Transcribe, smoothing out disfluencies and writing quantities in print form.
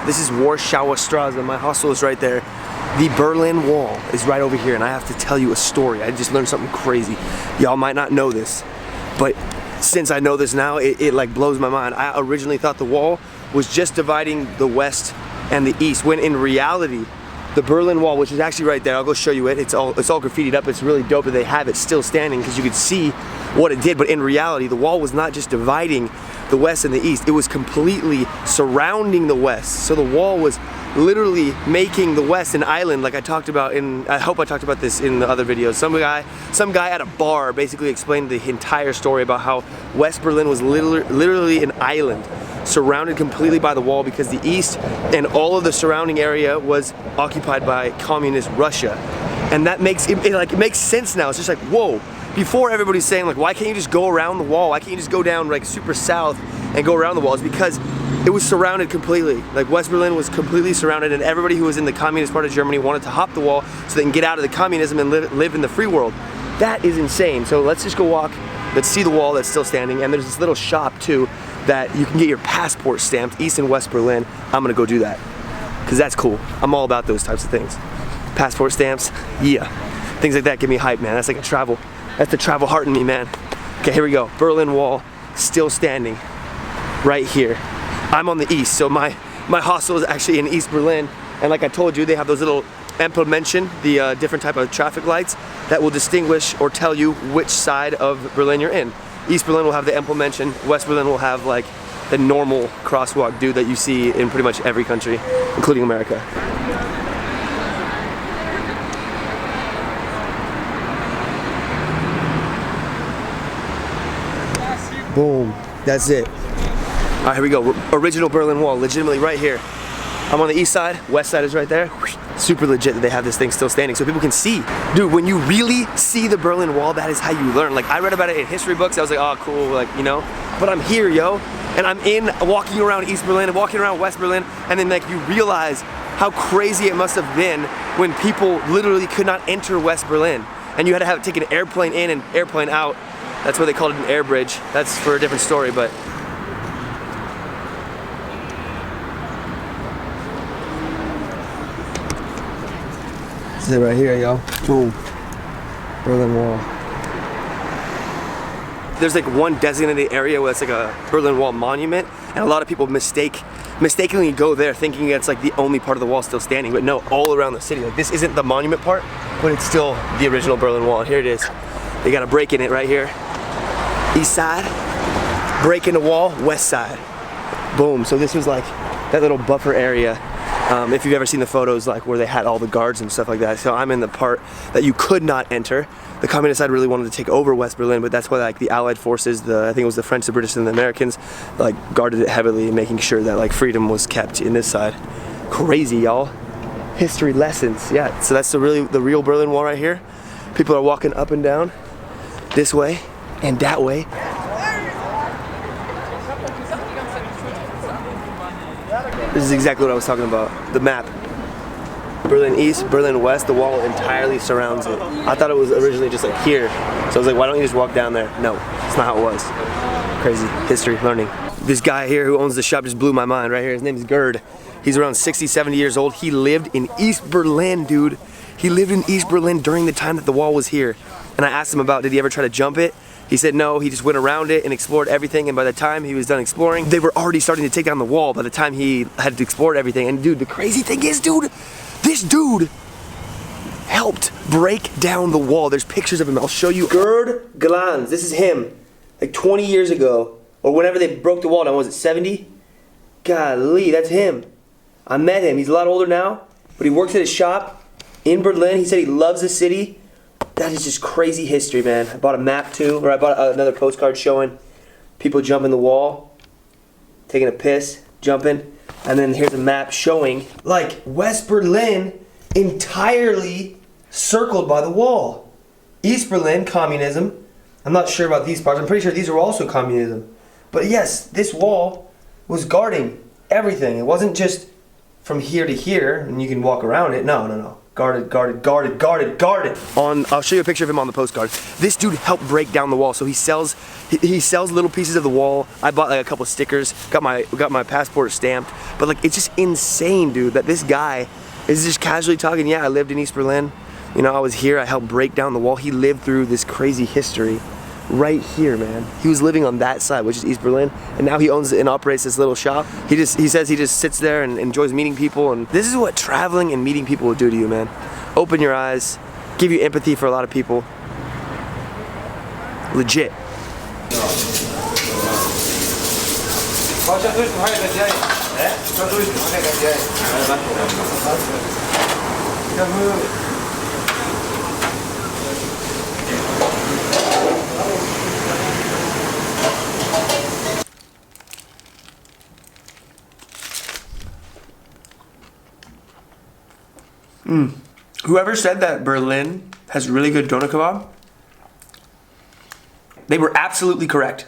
This is Warschauer Straße. My hostel is right there. The Berlin Wall is right over here, and I have to tell you a story. I just learned something crazy. Y'all might not know this, but since I know this now, it like blows my mind. I originally thought the wall was just dividing the West and the East, when in reality, the Berlin Wall, which is actually right there, I'll go show you it. It's all graffitied up. It's really dope that they have it still standing because you could see what it did. But in reality, the wall was not just dividing the West and the East. It was completely surrounding the West. So the wall was literally making the West an island, like I talked about in, I hope I talked about this in the other videos. Some guy at a bar basically explained the entire story about how West Berlin was literally an island, surrounded completely by the wall because the East and all of the surrounding area was occupied by communist Russia. And that makes it makes sense now. It's just like, whoa. Before, everybody's saying like, why can't you just go around the wall? Why can't you just go down like super south and go around the wall? It's because it was surrounded completely. Like West Berlin was completely surrounded, and everybody who was in the communist part of Germany wanted to hop the wall so they can get out of the communism and live in the free world. That is insane. So let's just go walk. Let's see the wall that's still standing, and there's this little shop too that you can get your passport stamped, East and West Berlin. I'm gonna go do that because that's cool. I'm all about those types of things. Passport stamps, yeah. Things like that give me hype, man. That's like a travel. That's the travel heart in me, man. Okay, here we go. Berlin Wall, still standing, right here. I'm on the east, so my hostel is actually in East Berlin, and like I told you, they have those little Ampelmännchen, the different type of traffic lights that will distinguish or tell you which side of Berlin you're in. East Berlin will have the Ampelmännchen, West Berlin will have like the normal crosswalk dude that you see in pretty much every country, including America. Boom, that's it. All right, here we go. Original Berlin Wall, legitimately right here. I'm on the east side, west side is right there. Super legit that they have this thing still standing so people can see. Dude, when you really see the Berlin Wall, that is how you learn. Like I read about it in history books, I was like, oh cool, like, you know. But I'm here, yo, and I'm walking around East Berlin and walking around West Berlin, and then like you realize how crazy it must have been when people literally could not enter West Berlin. And you had to take an airplane in and airplane out. That's why they called it an air bridge. That's for a different story, but. This is it right here, yo. Boom. Berlin Wall. There's like one designated area where it's like a Berlin Wall monument, and a lot of people mistakenly go there thinking it's like the only part of the wall still standing, but no, all around the city. Like this isn't the monument part, but it's still the original Berlin Wall. Here it is. They got a break in it right here. East side, break in the wall, west side. Boom, so this was like that little buffer area. If you've ever seen the photos like where they had all the guards and stuff like that. So I'm in the part that you could not enter. The communist side really wanted to take over West Berlin, but that's why like the Allied forces, I think it was the French, the British, and the Americans, like guarded it heavily, making sure that like freedom was kept in this side. Crazy, y'all. History lessons, yeah. So that's the real Berlin Wall right here. People are walking up and down this way and that way. This is exactly what I was talking about, the map. Berlin East, Berlin West, the wall entirely surrounds it. I thought it was originally just like here. So I was like, why don't you just walk down there? No, it's not how it was. Crazy, history, learning. This guy here who owns the shop just blew my mind right here. His name is Gerd. He's around 60, 70 years old. He lived in East Berlin, dude. He lived in East Berlin during the time that the wall was here. And I asked him about, did he ever try to jump it? He said no, he just went around it and explored everything, and by the time he was done exploring, they were already starting to take down the wall by the time he had explored everything. And dude, the crazy thing is, dude, this dude helped break down the wall. There's pictures of him, I'll show you. Gerd Glanz, this is him, like 20 years ago, or whenever they broke the wall down, was it 70? Golly, that's him. I met him, he's a lot older now, but he works at his shop in Berlin. He said he loves the city. That is just crazy history, man. I bought a map too, or I bought another postcard showing people jumping the wall, taking a piss, jumping, and then here's a map showing like West Berlin entirely circled by the wall. East Berlin, communism. I'm not sure about these parts. I'm pretty sure these are also communism. But yes, this wall was guarding everything. It wasn't just from here to here and you can walk around it. No, no, no. Guarded, guarded, guarded, guarded, guarded. I'll show you a picture of him on the postcard. This dude helped break down the wall, so he sells little pieces of the wall. I bought like a couple stickers, got my passport stamped, but like it's just insane, dude, that this guy is just casually talking. Yeah, I lived in East Berlin. You know, I was here. I helped break down the wall. He lived through this crazy history. Right here, man. He was living on that side, which is East Berlin, and now he owns and operates this little shop. He says he just sits there and enjoys meeting people, and this is what traveling and meeting people will do to you, man. Open your eyes, give you empathy for a lot of people. Legit. Whoever said that Berlin has really good doner kebab, they were absolutely correct.